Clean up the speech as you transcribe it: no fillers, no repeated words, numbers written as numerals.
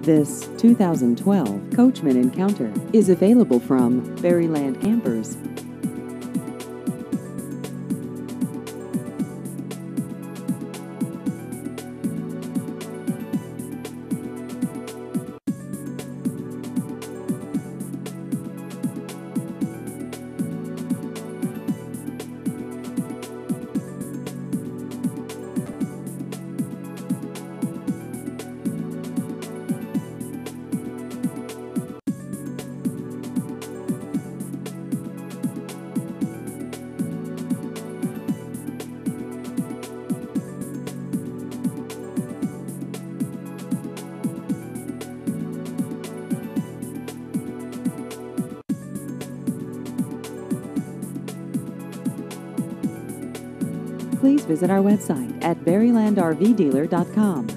This 2012 Coachmen Encounter is available from Berryland Campers. Please visit our website at berrylandrvdealer.com.